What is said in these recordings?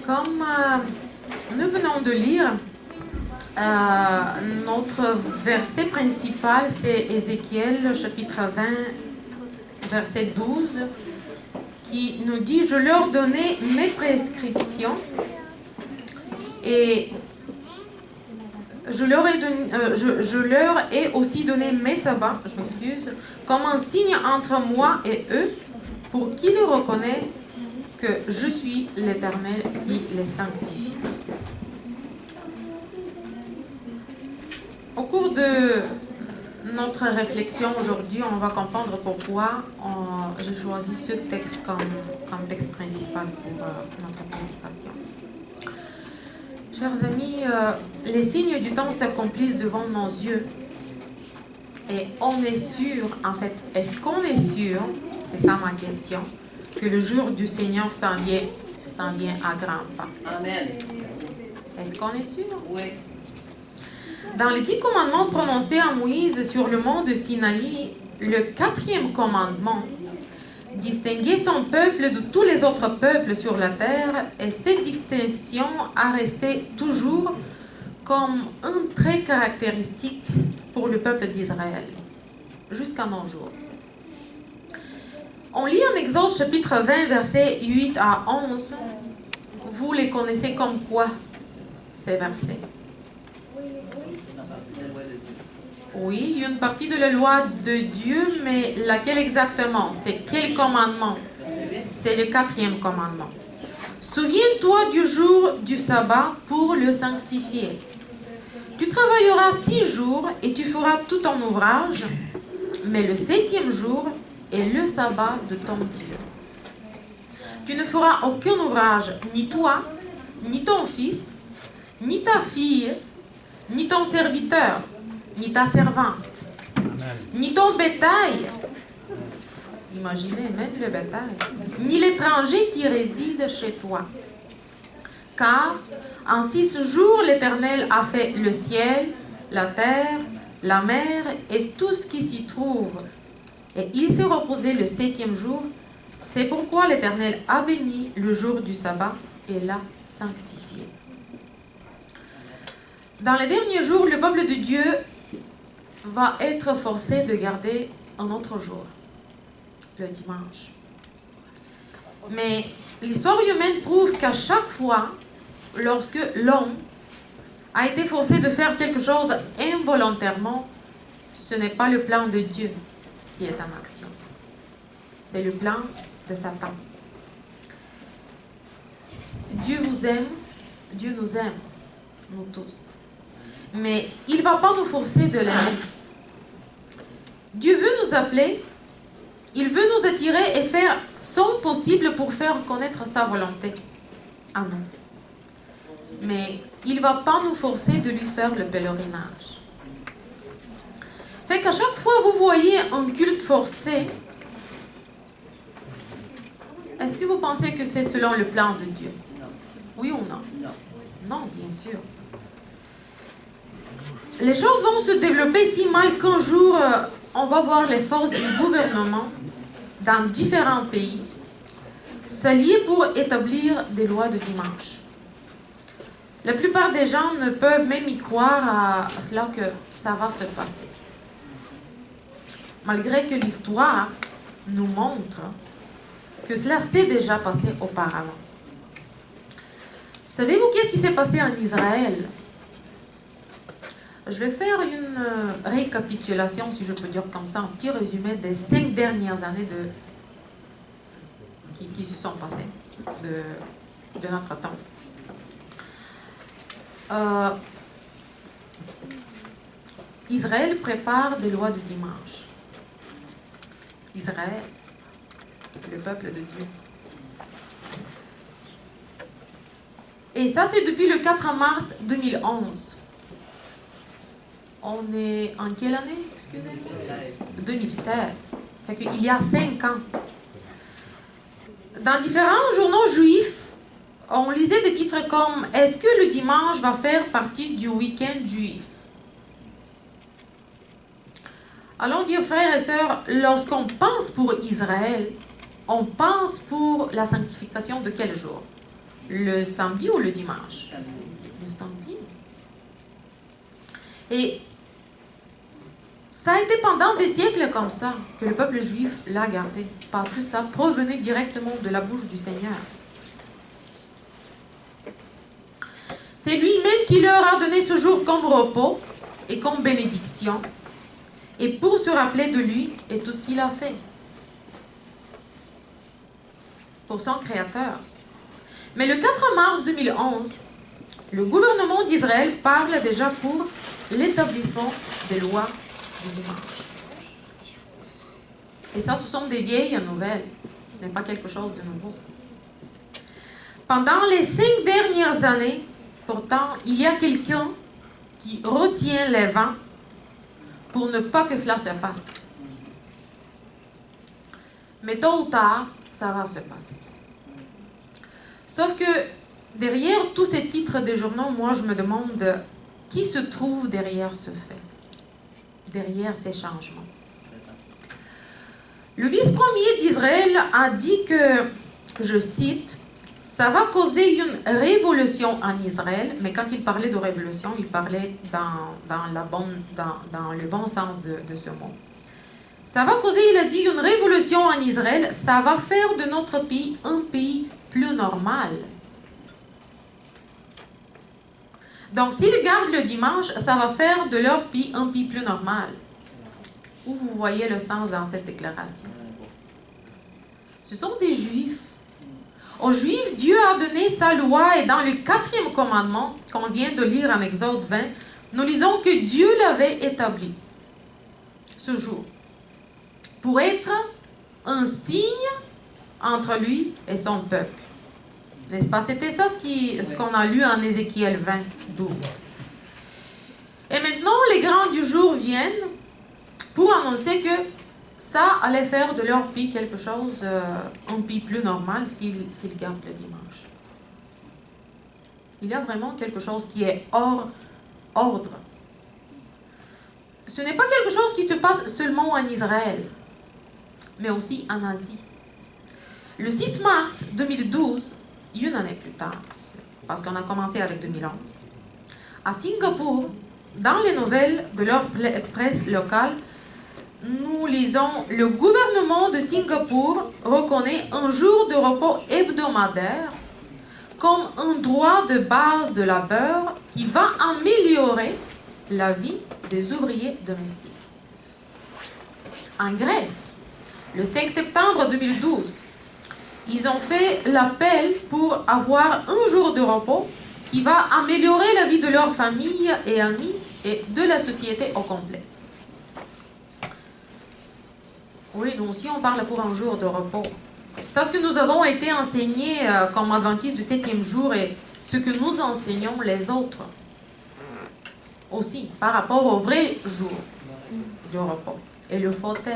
Comme nous venons de lire, notre verset principal, c'est Ézéchiel, chapitre 20, verset 12, qui nous dit « Je leur donnais mes prescriptions et je leur ai aussi donné mes sabbats, je m'excuse, comme un signe entre moi et eux, pour qu'ils reconnaissent que je suis l'Éternel qui les sanctifie. » Au cours de notre réflexion aujourd'hui, on va comprendre pourquoi j'ai choisi ce texte comme texte principal pour notre prédication. Chers amis, les signes du temps s'accomplissent devant nos yeux. Et on est sûr, en fait, est-ce qu'on est sûr, c'est ça ma question, que le jour du Seigneur s'en vient à grands pas? Amen. Est-ce qu'on est sûr? Oui. Dans les 10 commandements prononcés à Moïse sur le mont de Sinaï, le 4e commandement distinguait son peuple de tous les autres peuples sur la terre, et cette distinction a resté toujours comme un trait caractéristique pour le peuple d'Israël, jusqu'à nos jours. On lit en Exode chapitre 20, versets 8 à 11. Vous les connaissez comme quoi, ces versets? Oui, il y a une partie de la loi de Dieu, mais laquelle exactement? C'est quel commandement? C'est le 4e commandement. Souviens-toi du jour du sabbat pour le sanctifier. Tu travailleras 6 jours et tu feras tout ton ouvrage, mais le 7e jour est le sabbat de ton Dieu. Tu ne feras aucun ouvrage, ni toi, ni ton fils, ni ta fille, ni ton serviteur, ni ta servante, ni ton bétail, imaginez même le bétail, ni l'étranger qui réside chez toi. Car en 6 jours, l'Éternel a fait le ciel, la terre, la mer et tout ce qui s'y trouve. Et il s'est reposé le 7e jour. C'est pourquoi l'Éternel a béni le jour du sabbat et l'a sanctifié. Dans les derniers jours, le peuple de Dieu va être forcé de garder un autre jour, le dimanche. Mais l'histoire humaine prouve qu'à chaque fois, lorsque l'homme a été forcé de faire quelque chose involontairement, ce n'est pas le plan de Dieu qui est en action. C'est le plan de Satan. Dieu vous aime, Dieu nous aime, nous tous. Mais il ne va pas nous forcer de l'aimer. Dieu veut nous appeler, il veut nous attirer et faire son possible pour faire connaître sa volonté à nous. Mais il ne va pas nous forcer de lui faire le pèlerinage. Fait qu'à chaque fois que vous voyez un culte forcé, est-ce que vous pensez que c'est selon le plan de Dieu? Oui ou non? Non, bien sûr. Les choses vont se développer si mal qu'un jour, on va voir les forces du gouvernement dans différents pays s'allier pour établir des lois de dimanche. La plupart des gens ne peuvent même y croire à cela que ça va se passer. Malgré que l'histoire nous montre que cela s'est déjà passé auparavant. Savez-vous qu'est-ce qui s'est passé en Israël? Je vais faire une récapitulation, si je peux dire comme ça, un petit résumé des 5 dernières années qui se sont passées de notre temps. Israël prépare des lois de dimanche. Israël, le peuple de Dieu. Et ça, c'est depuis le 4 mars 2011. On est en quelle année? Excusez-moi. 2016. Fait qu'il y a 5 ans. Dans différents journaux juifs, on lisait des titres comme « Est-ce que le dimanche va faire partie du week-end juif ?» Alors, dire frères et sœurs, lorsqu'on pense pour Israël, on pense pour la sanctification de quel jour? Le samedi ou le dimanche? Le samedi. Et ça a été pendant des siècles comme ça que le peuple juif l'a gardé, parce que ça provenait directement de la bouche du Seigneur. C'est lui-même qui leur a donné ce jour comme repos et comme bénédiction, et pour se rappeler de lui et tout ce qu'il a fait pour son Créateur. Mais le 4 mars 2011, le gouvernement d'Israël parle déjà pour l'établissement des lois du dimanche. Et ça, ce sont des vieilles nouvelles. Ce n'est pas quelque chose de nouveau. Pendant les 5 dernières années, pourtant, il y a quelqu'un qui retient les vents pour ne pas que cela se passe. Mais tôt ou tard, ça va se passer. Sauf que derrière tous ces titres de journaux, moi je me demande qui se trouve derrière ce fait, derrière ces changements. Le vice-premier d'Israël a dit que, je cite, « Ça va causer une révolution en Israël », mais quand il parlait de révolution, il parlait dans le bon sens de ce mot. Ça va causer, il a dit, une révolution en Israël, ça va faire de notre pays un pays plus normal. Donc, s'ils gardent le dimanche, ça va faire de leur pays un pays plus normal. Où vous voyez le sens dans cette déclaration? Ce sont des Juifs. Aux Juifs, Dieu a donné sa loi et dans le 4e commandement, qu'on vient de lire en Exode 20, nous lisons que Dieu l'avait établi ce jour pour être un signe entre lui et son peuple. N'est-ce pas? C'était ça ce qu'on a lu en Ézéchiel 20, 12. Et maintenant, les grands du jour viennent pour annoncer que ça allait faire de leur pays quelque chose, un pays plus normal s'ils gardent le dimanche. Il y a vraiment quelque chose qui est hors ordre. Ce n'est pas quelque chose qui se passe seulement en Israël, mais aussi en Asie. Le 6 mars 2012, une année plus tard, parce qu'on a commencé avec 2011, à Singapour, dans les nouvelles de leur presse locale, nous lisons « Le gouvernement de Singapour reconnaît un jour de repos hebdomadaire comme un droit de base de labeur qui va améliorer la vie des ouvriers domestiques. » En Grèce, le 5 septembre 2012, ils ont fait l'appel pour avoir un jour de repos qui va améliorer la vie de leur famille et amis et de la société au complet. Oui, nous aussi, on parle pour un jour de repos. C'est ce que nous avons été enseignés comme adventistes du 7e jour et ce que nous enseignons les autres aussi par rapport au vrai jour du repos et le fauteuil.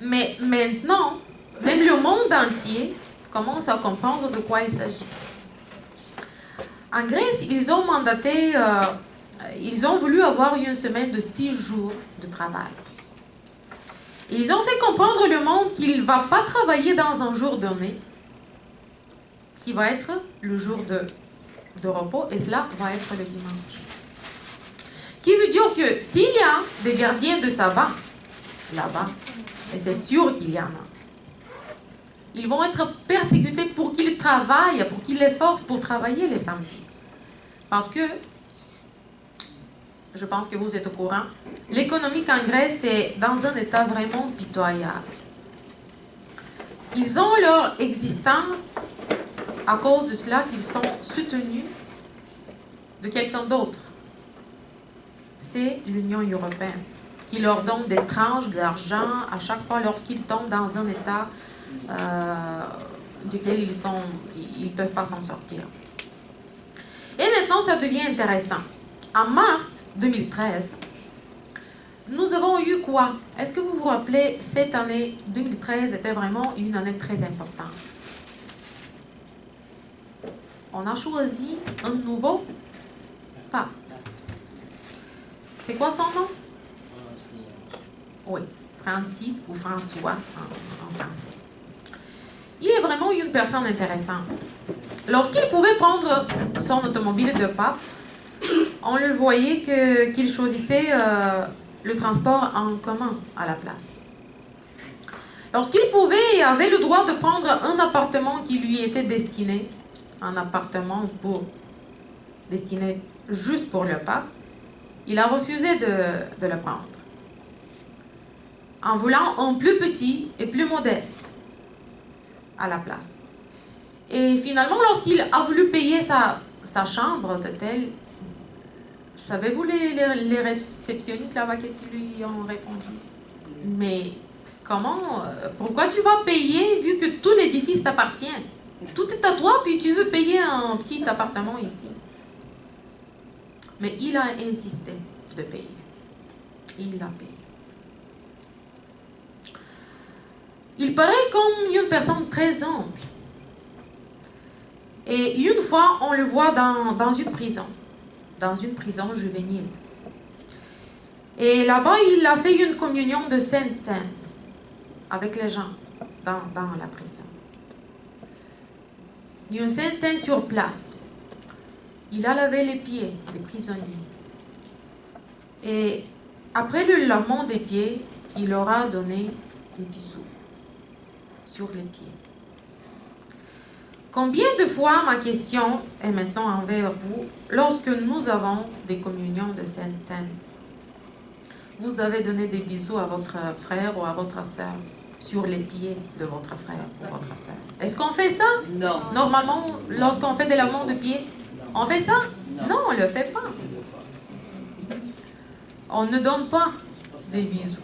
Mais maintenant, même le monde entier commence à comprendre de quoi il s'agit. En Grèce, ils ont mandaté, ils ont voulu avoir une semaine de 6 jours de travail. Ils ont fait comprendre le monde qu'il ne va pas travailler dans un jour donné, qui va être le jour de repos, et cela va être le dimanche. Qui veut dire que s'il y a des gardiens de sabbat là-bas, et c'est sûr qu'il y en a, ils vont être persécutés pour qu'ils travaillent, pour qu'ils les forcent pour travailler les samedis. Parce que, je pense que vous êtes au courant, l'économie en Grèce est dans un état vraiment pitoyable. Ils ont leur existence à cause de cela qu'ils sont soutenus de quelqu'un d'autre. C'est l'Union européenne qui leur donne des tranches d'argent à chaque fois lorsqu'ils tombent dans un état duquel ils ne peuvent pas s'en sortir. Et maintenant, ça devient intéressant. En mars 2013, nous avons eu quoi? Est-ce que vous vous rappelez, cette année 2013 était vraiment une année très importante. On a choisi un nouveau pape. C'est quoi son nom? Oui, Francis ou François en français. Il est vraiment une personne intéressante. Lorsqu'il pouvait prendre son automobile de pape, on le voyait qu'il choisissait le transport en commun à la place. Lorsqu'il pouvait et avait le droit de prendre un appartement qui lui était destiné, un appartement destiné juste pour le pape, il a refusé de le prendre, en voulant un plus petit et plus modeste à la place. Et finalement, lorsqu'il a voulu payer sa chambre d'hôtel, savez-vous les réceptionnistes là-bas, qu'est-ce qu'ils lui ont répondu? Mais comment, pourquoi tu vas payer vu que tout l'édifice t'appartient? Tout est à toi, puis tu veux payer un petit appartement ici. Mais il a insisté de payer. Il l'a payé. Il paraît comme une personne très humble. Et une fois, on le voit dans une prison juvénile. Et là-bas, il a fait une communion de Sainte Seine avec les gens dans la prison. Une Sainte Seine sur place. Il a lavé les pieds des prisonniers. Et après le lavement des pieds, il leur a donné des bisous sur les pieds. Combien de fois, ma question est maintenant envers vous, lorsque nous avons des communions de Sainte Seine, vous avez donné des bisous à votre frère ou à votre sœur sur les pieds de votre frère ou votre sœur? Est-ce qu'on fait ça? Non. Normalement, lorsqu'on fait des lavements de pieds, on fait ça? Non, on ne le fait pas. On ne donne pas des bisous.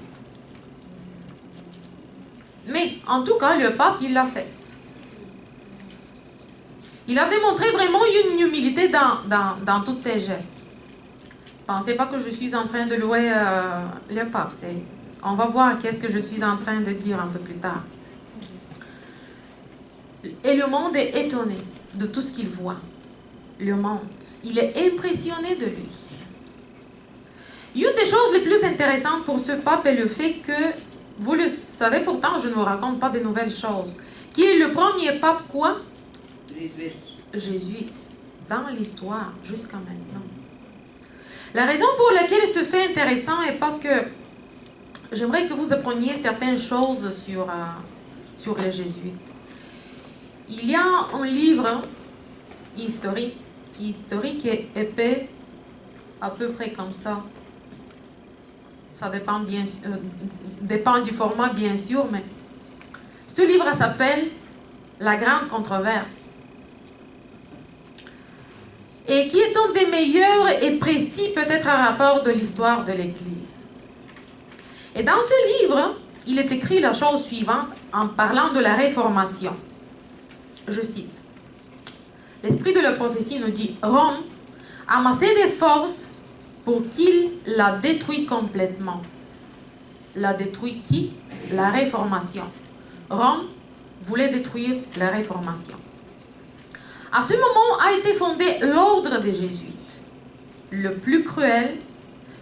Mais, en tout cas, le pape, il l'a fait. Il a démontré vraiment une humilité dans tous ses gestes. Pensez pas que je suis en train de louer le pape. On va voir qu'est-ce que je suis en train de dire un peu plus tard. Et le monde est étonné de tout ce qu'il voit. Le monde. Il est impressionné de lui. Une des choses les plus intéressantes pour ce pape est le fait que, vous le savez pourtant, je ne vous raconte pas de nouvelles choses, qu'il est le premier pape quoi? Jésuite. Dans l'histoire, jusqu'à maintenant. La raison pour laquelle ce fait intéressant est parce que j'aimerais que vous appreniez certaines choses sur les jésuites. Il y a un livre historique et épais, à peu près comme ça. Ça dépend du format, bien sûr, mais ce livre s'appelle La Grande Controverse. Et qui est un des meilleurs et précis, peut-être, rapports de l'histoire de l'Église. Et dans ce livre, il est écrit la chose suivante en parlant de la Réformation. Je cite. L'esprit de la prophétie nous dit « Rome a amassé des forces pour qu'il la détruise complètement. » La détruit qui? La Réformation. Rome voulait détruire la Réformation. À ce moment a été fondé l'ordre des Jésuites, le plus cruel,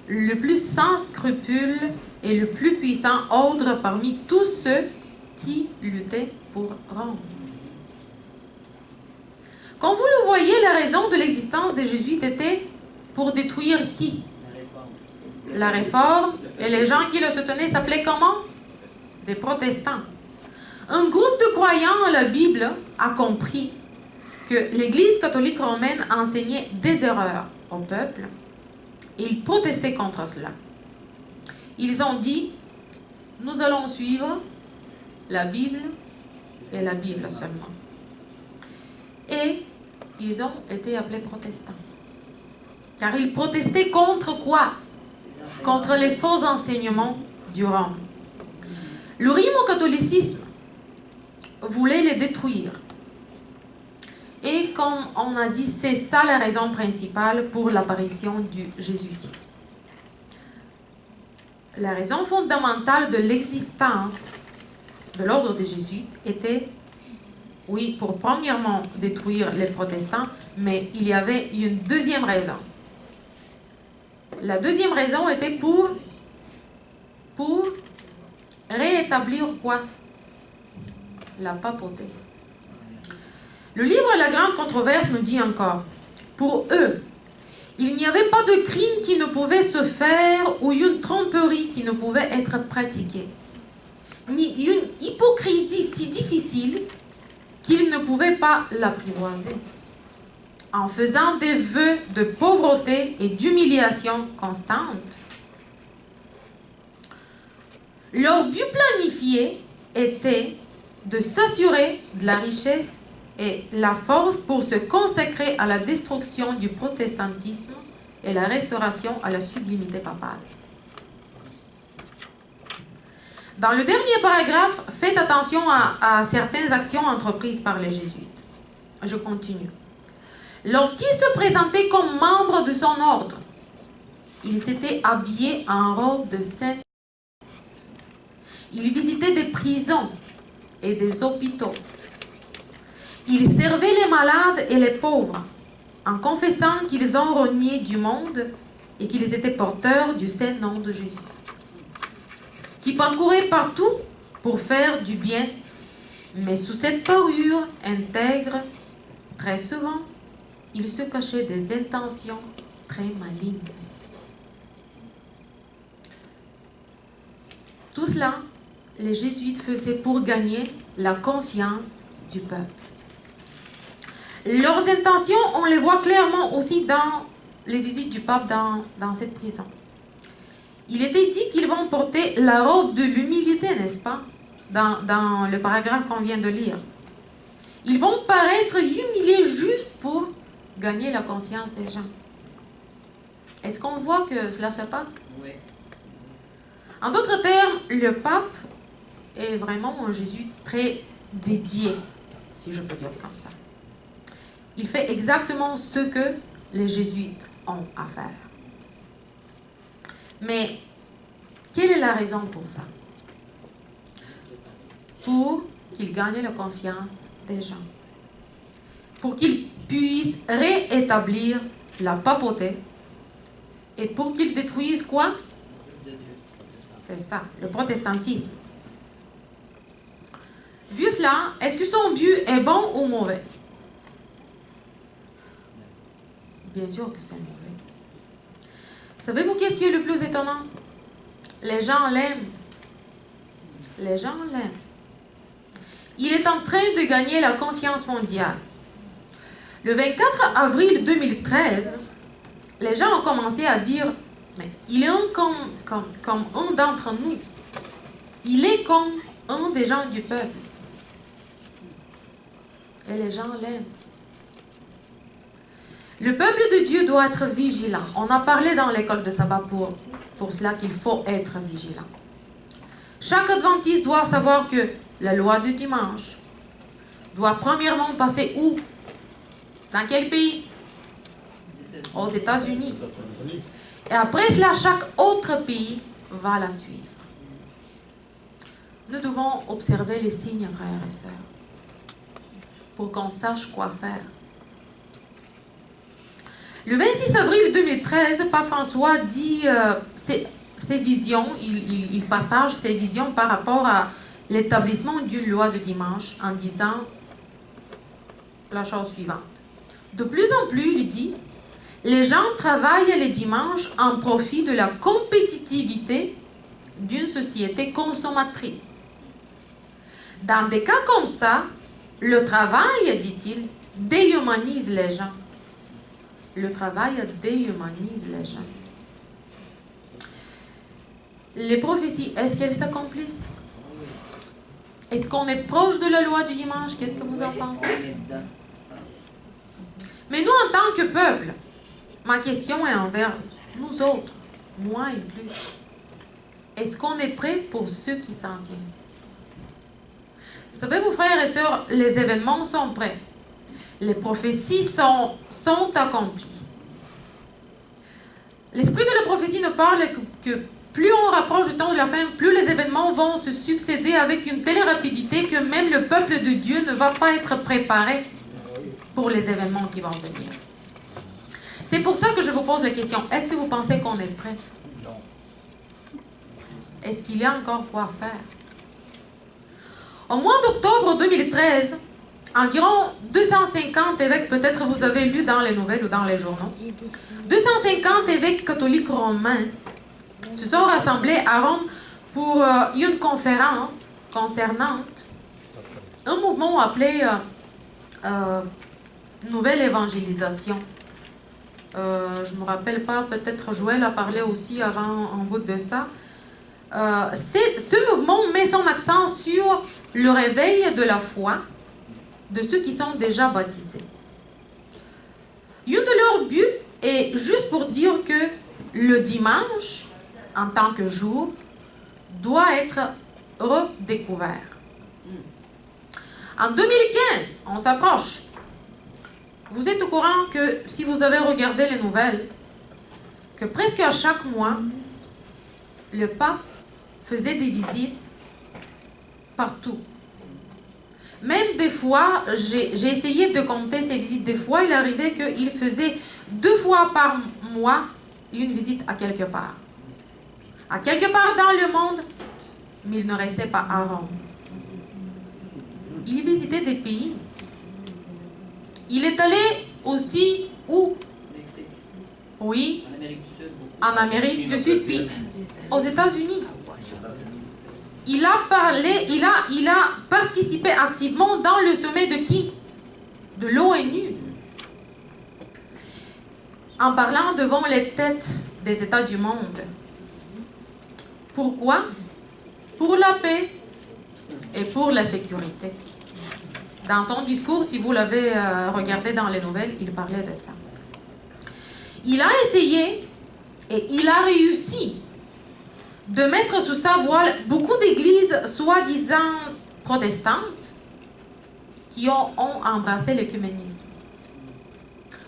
le plus sans scrupules et le plus puissant ordre parmi tous ceux qui luttaient pour Rome. Comme vous le voyez, la raison de l'existence des Jésuites était pour détruire qui? La Réforme. Et les gens qui le soutenaient s'appelaient comment? Des protestants. Un groupe de croyants à la Bible a compris que l'Église catholique romaine enseignait des erreurs au peuple et ils protestaient contre cela. Ils ont dit, nous allons suivre la Bible et la Bible seulement. Et ils ont été appelés protestants. Car ils protestaient contre quoi? Contre les faux enseignements du Rome. Le rimo-catholicisme voulait les détruire. Et comme on a dit, c'est ça la raison principale pour l'apparition du jésuitisme. La raison fondamentale de l'existence de l'ordre des jésuites était, oui, pour premièrement détruire les protestants, mais il y avait une deuxième raison. La deuxième raison était pour rétablir quoi? La papauté. Le livre La Grande Controverse nous dit encore, pour eux, il n'y avait pas de crime qui ne pouvait se faire ou une tromperie qui ne pouvait être pratiquée, ni une hypocrisie si difficile qu'ils ne pouvaient pas l'apprivoiser. En faisant des vœux de pauvreté et d'humiliation constante, leur but planifié était de s'assurer de la richesse et la force pour se consacrer à la destruction du protestantisme et la restauration à la sublimité papale. Dans le dernier paragraphe, faites attention à certaines actions entreprises par les jésuites. Je continue. Lorsqu'il se présentait comme membre de son ordre, il s'était habillé en robe de saint. Il visitait des prisons et des hôpitaux. Il servait les malades et les pauvres, en confessant qu'ils ont renié du monde et qu'ils étaient porteurs du saint nom de Jésus, qui parcourait partout pour faire du bien, mais sous cette parure intègre, très souvent, il se cachait des intentions très malignes. Tout cela, les jésuites faisaient pour gagner la confiance du peuple. Leurs intentions, on les voit clairement aussi dans les visites du pape dans cette prison. Il était dit qu'ils vont porter la robe de l'humilité, n'est-ce pas? Dans le paragraphe qu'on vient de lire. Ils vont paraître humiliés juste pour gagner la confiance des gens. Est-ce qu'on voit que cela se passe? Oui. En d'autres termes, le pape est vraiment un jésuite très dédié, si je peux dire comme ça. Il fait exactement ce que les jésuites ont à faire. Mais quelle est la raison pour ça? Pour qu'il gagne la confiance des gens. Pour qu'il puisse réétablir la papauté. Et pour qu'il détruise quoi? C'est ça, le protestantisme. Vu cela, est-ce que son but est bon ou mauvais? Bien sûr que c'est mauvais. Savez-vous qu'est-ce qui est le plus étonnant? Les gens l'aiment. Les gens l'aiment. Il est en train de gagner la confiance mondiale. Le 24 avril 2013, les gens ont commencé à dire, mais il est comme un d'entre nous. Il est comme un des gens du peuple. Et les gens l'aiment. Le peuple de Dieu doit être vigilant. On a parlé dans l'école de sabbat pour cela qu'il faut être vigilant. Chaque adventiste doit savoir que la loi du dimanche doit premièrement passer où? Dans quel pays? Aux États-Unis. Et après cela, chaque autre pays va la suivre. Nous devons observer les signes, frères et sœurs, pour qu'on sache quoi faire. Le 26 avril 2013, Pape François dit ses visions, il partage ses visions par rapport à l'établissement d'une loi de dimanche en disant la chose suivante. De plus en plus, il dit, les gens travaillent les dimanches en profit de la compétitivité d'une société consommatrice. Dans des cas comme ça, le travail, dit-il, déhumanise les gens. Le travail déhumanise les gens. Les prophéties, est-ce qu'elles s'accomplissent? Est-ce qu'on est proche de la loi du dimanche? Qu'est-ce que vous en pensez? Mais nous, en tant que peuple, ma question est envers nous autres, moi inclus. Est-ce qu'on est prêt pour ceux qui s'en viennent? Savez-vous, frères et sœurs, les événements sont prêts. Les prophéties sont accomplies. L'esprit de la prophétie ne parle que plus on rapproche du temps de la fin, plus les événements vont se succéder avec une telle rapidité que même le peuple de Dieu ne va pas être préparé pour les événements qui vont venir. C'est pour ça que je vous pose la question, est-ce que vous pensez qu'on est prêt? Non. Est-ce qu'il y a encore quoi faire? Au mois d'octobre 2013, environ 250 évêques, peut-être vous avez lu dans les nouvelles ou dans les journaux, 250 évêques catholiques romains se sont rassemblés à Rome pour une conférence concernant un mouvement appelé Nouvelle Évangélisation. Je ne me rappelle pas, peut-être Joël a parlé aussi avant en bout de ça. Ce mouvement met son accent sur le réveil de la foi de ceux qui sont déjà baptisés. Un de leurs buts est juste pour dire que le dimanche, en tant que jour, doit être redécouvert. En 2015, on s'approche. Vous êtes au courant que, si vous avez regardé les nouvelles, que presque à chaque mois, le pape faisait des visites partout. Même des fois, j'ai essayé de compter ces visites. Des fois, il arrivait qu'il faisait 2 fois par mois une visite à quelque part. À quelque part dans le monde, mais il ne restait pas à Rome. Il visitait des pays. Il est allé aussi où? Mexique. Oui. En Amérique du Sud. En Amérique du Sud, puis aux États-Unis. Il a parlé, il a participé activement dans le sommet de qui? De l'ONU. En parlant devant les têtes des États du monde. Pourquoi? Pour la paix et pour la sécurité. Dans son discours, si vous l'avez regardé dans les nouvelles, il parlait de ça. Il a essayé et il a réussi de mettre sous sa voile beaucoup d'églises soi-disant protestantes qui ont embrassé l'œcuménisme.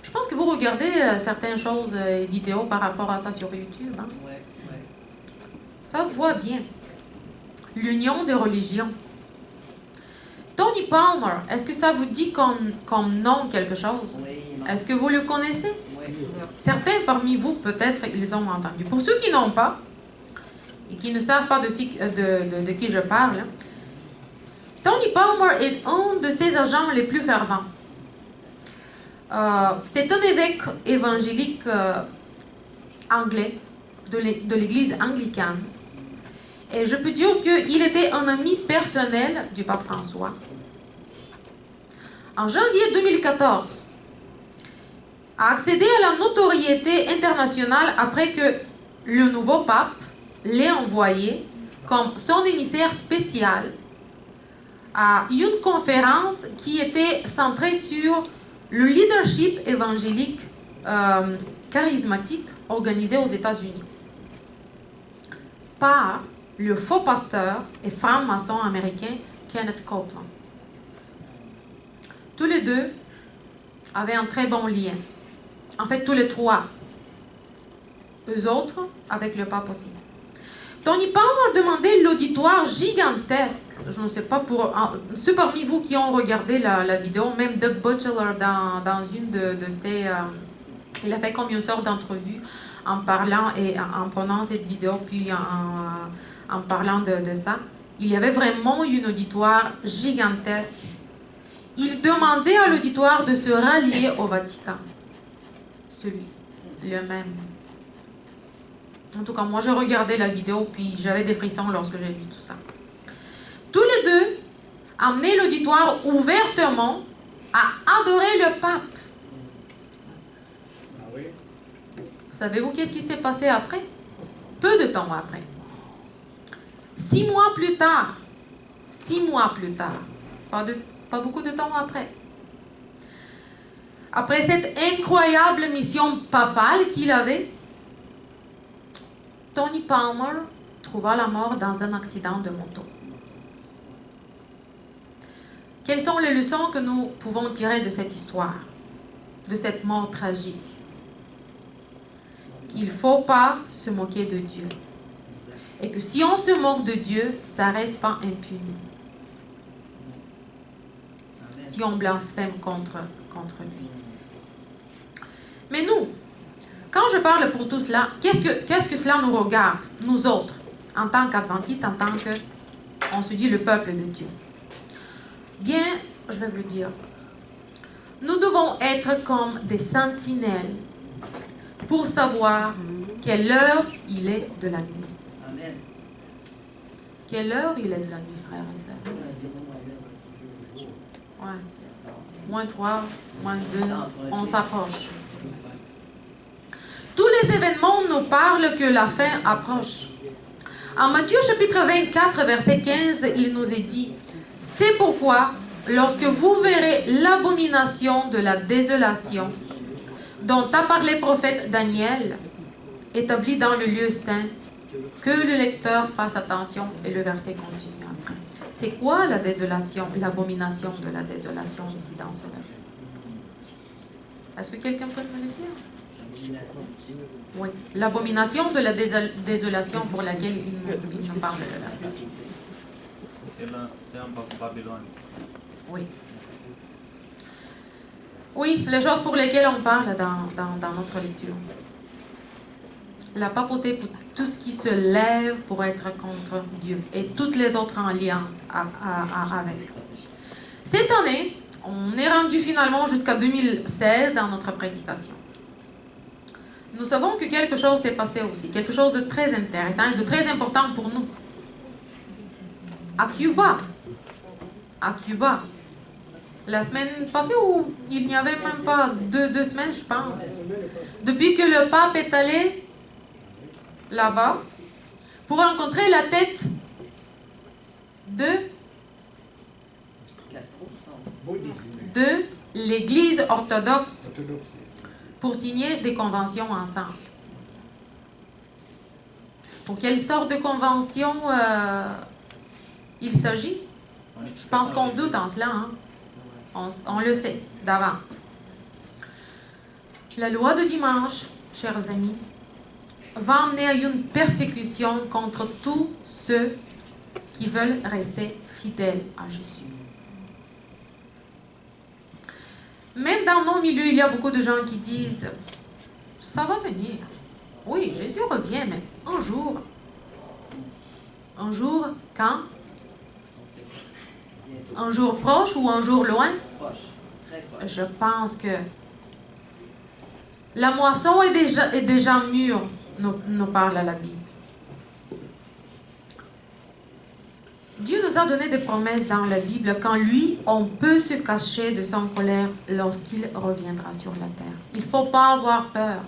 Je pense que vous regardez certaines choses, vidéos par rapport à ça sur YouTube. Hein? Ouais. Ça se voit bien. L'union des religions. Tony Palmer, est-ce que ça vous dit comme nom quelque chose? Oui. Est-ce que vous le connaissez? Oui. Certains parmi vous, peut-être, ils ont entendu. Pour ceux qui n'ont pas, et qui ne savent pas de qui je parle, Tony Palmer est un de ses agents les plus fervents. C'est un évêque évangélique anglais de l'église anglicane. Et je peux dire qu'il était un ami personnel du pape François. En janvier 2014, a accédé à la notoriété internationale après que le nouveau pape l'ait envoyé comme son émissaire spécial à une conférence qui était centrée sur le leadership évangélique charismatique organisé aux États-Unis par le faux pasteur et franc-maçon américain Kenneth Copeland. Tous les deux avaient un très bon lien. En fait, tous les trois. Eux autres, avec le pape aussi. Tony Palmer demandait l'auditoire gigantesque. Je ne sais pas pour ceux parmi vous qui ont regardé la vidéo, même Doug Batchelor dans une de ses... il a fait comme une sorte d'entrevue en parlant et en prenant cette vidéo, puis en parlant de ça. Il y avait vraiment une auditoire gigantesque. Il demandait à l'auditoire de se rallier au Vatican. Celui, le même. En tout cas, moi, je regardais la vidéo, puis j'avais des frissons lorsque j'ai vu tout ça. Tous les deux amenaient l'auditoire ouvertement à adorer le pape. Ah oui? Savez-vous qu'est-ce qui s'est passé après? Peu de temps après. 6 mois plus tard, pas beaucoup de temps après cette incroyable mission papale qu'il avait, Tony Palmer trouva la mort dans un accident de moto. Quelles sont les leçons que nous pouvons tirer de cette histoire, de cette mort tragique? Qu'il ne faut pas se moquer de Dieu. Et que si on se moque de Dieu, ça ne reste pas impuni. Si on blasphème contre lui. Mais nous, quand je parle pour tout cela, qu'est-ce que cela nous regarde, nous autres, en tant qu'adventistes, en tant que, on se dit, le peuple de Dieu? Bien, je vais vous le dire. Nous devons être comme des sentinelles pour savoir quelle heure il est de la nuit. Amen. Quelle heure il est de la nuit, frères et sœurs? Ouais. Moins 3, moins 2, on s'approche. Tous les événements nous parlent que la fin approche. En Matthieu chapitre 24, verset 15, il nous est dit, « C'est pourquoi, lorsque vous verrez l'abomination de la désolation, dont a parlé le prophète Daniel, établi dans le lieu saint, que le lecteur fasse attention. » Et le verset continue après. C'est quoi la désolation, l'abomination de la désolation ici dans ce verset? Est-ce que quelqu'un peut me le dire? Oui, l'abomination de la désolation pour laquelle il nous parle le verset. C'est l'ancien Babylone. Oui. Oui, les choses pour lesquelles on parle dans notre lecture. La papauté pour tout ce qui se lève pour être contre Dieu et toutes les autres en lien avec. Cette année, on est rendu finalement jusqu'à 2016 dans notre prédication. Nous savons que quelque chose s'est passé aussi, quelque chose de très intéressant et de très important pour nous. À Cuba, la semaine passée, où il n'y avait même pas deux semaines, je pense, depuis que le pape est allé là-bas pour rencontrer la tête de l'Église orthodoxe pour signer des conventions ensemble. Pour quelle sorte de convention il s'agit? Je pense qu'on doute en cela. Hein? On le sait d'avance. La loi de dimanche, chers amis, va amener à une persécution contre tous ceux qui veulent rester fidèles à Jésus. Même dans nos milieux, il y a beaucoup de gens qui disent « ça va venir. Oui, Jésus revient, mais un jour. Un jour, quand? Un jour proche ou un jour loin? Je pense que la moisson est déjà mûre, nous parle la Bible. Dieu nous a donné des promesses dans la Bible qu'en lui, on peut se cacher de son colère lorsqu'il reviendra sur la terre. Il ne faut pas avoir peur.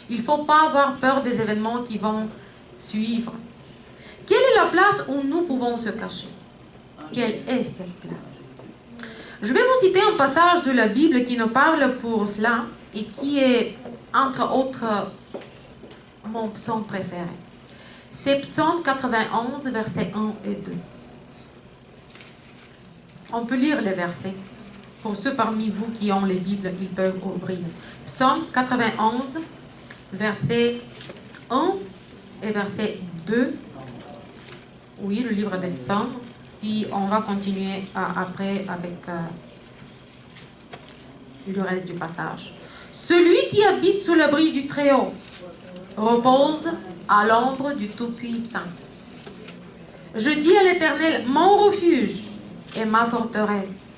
Il ne faut pas avoir peur des événements qui vont suivre. Quelle est la place où nous pouvons se cacher? Quelle est cette place? Je vais vous citer un passage de la Bible qui nous parle pour cela et qui est, entre autres, mon psaume préféré. C'est Psaume 91, versets 1 et 2. On peut lire les versets. Pour ceux parmi vous qui ont les Bibles, ils peuvent ouvrir. Psaume 91, verset 1 et verset 2. Oui, le livre des psaumes. Puis on va continuer après avec le reste du passage. Celui qui habite sous l'abri du Très-Haut repose à l'ombre du Tout-Puissant. Je dis à l'Éternel, mon refuge et ma forteresse,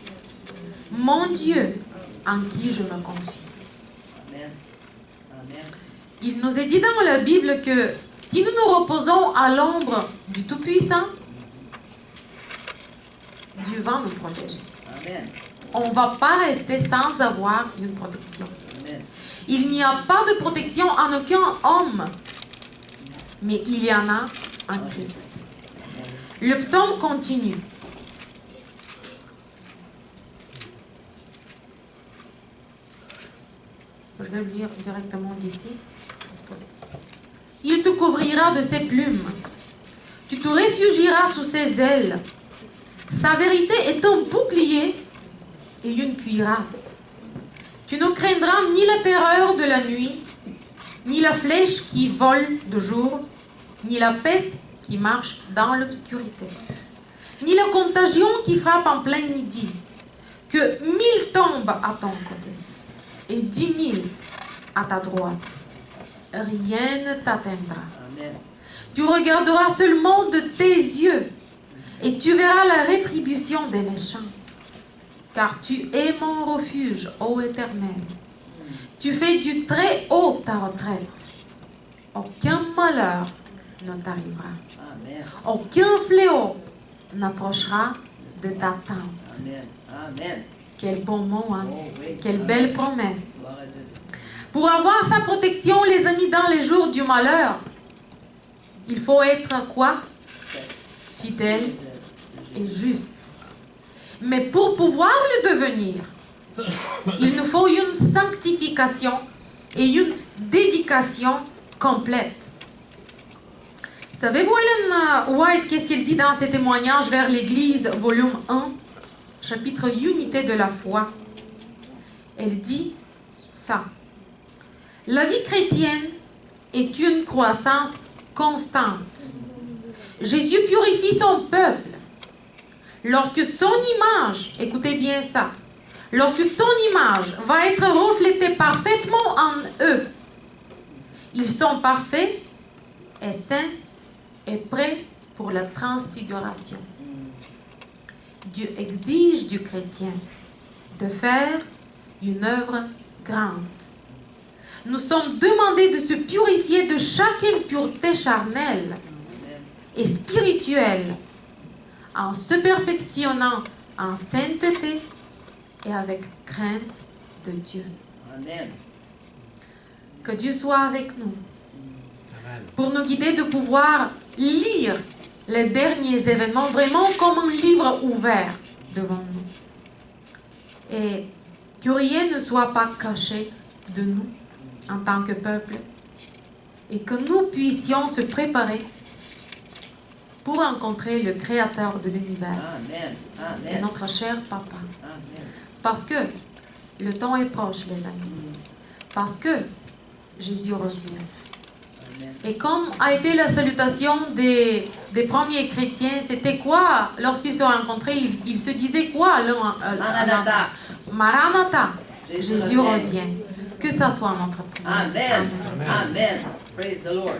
mon Dieu en qui je me confie. Amen. Amen. Il nous est dit dans la Bible que si nous nous reposons à l'ombre du Tout-Puissant, Dieu va nous protéger. Amen. On ne va pas rester sans avoir une protection. Amen. Il n'y a pas de protection en aucun homme, mais il y en a en Christ. Le psaume continue. Je vais le lire directement d'ici. Il te couvrira de ses plumes. Tu te réfugieras sous ses ailes. Sa vérité est un bouclier et une cuirasse. Tu ne craindras ni la terreur de la nuit, ni la flèche qui vole de jour, ni la peste qui marche dans l'obscurité, ni la contagion qui frappe en plein midi. Que 1000 tombent à ton côté et 10 000 à ta droite. Rien ne t'atteindra. Amen. Tu regarderas seulement de tes yeux et tu verras la rétribution des méchants. car tu es mon refuge, ô Éternel. Tu fais du très haut ta retraite. Aucun malheur ne t'arrivera. Amen. Aucun fléau n'approchera de ta tente. Amen. Amen. Quel bon mot, hein? Oh, oui. Quelle Amen. belle promesse. Gloire à Dieu. Pour avoir sa protection, les amis, dans les jours du malheur, il faut être quoi? Fidèle et juste. Mais pour pouvoir le devenir, il nous faut une sanctification et une dédication complète. Savez-vous, Ellen White, qu'est-ce qu'elle dit dans ses témoignages vers l'Église, volume 1, chapitre Unité de la foi? Elle dit ça. La vie chrétienne est une croissance constante. Jésus purifie son peuple. Lorsque son image, écoutez bien ça, lorsque son image va être reflétée parfaitement en eux, ils sont parfaits et saints et prêts pour la transfiguration. Dieu exige du chrétien de faire une œuvre grande. Nous sommes demandés de se purifier de chaque impureté charnelle et spirituelle en se perfectionnant en sainteté et avec crainte de Dieu. Amen. Que Dieu soit avec nous pour nous guider de pouvoir lire les derniers événements vraiment comme un livre ouvert devant nous. Et que rien ne soit pas caché de nous en tant que peuple et que nous puissions se préparer pour rencontrer le Créateur de l'univers Amen. et Amen. notre cher Papa. Amen. Parce que le temps est proche, les amis. Parce que Jésus revient. Amen. Et comme a été la salutation des premiers chrétiens, c'était quoi? Lorsqu'ils se rencontraient, ils se disaient quoi? Maranatha. Maranatha. Jésus Jésus revient. revient. Que ça soit notre prière. Amen. Amen. Praise the Lord.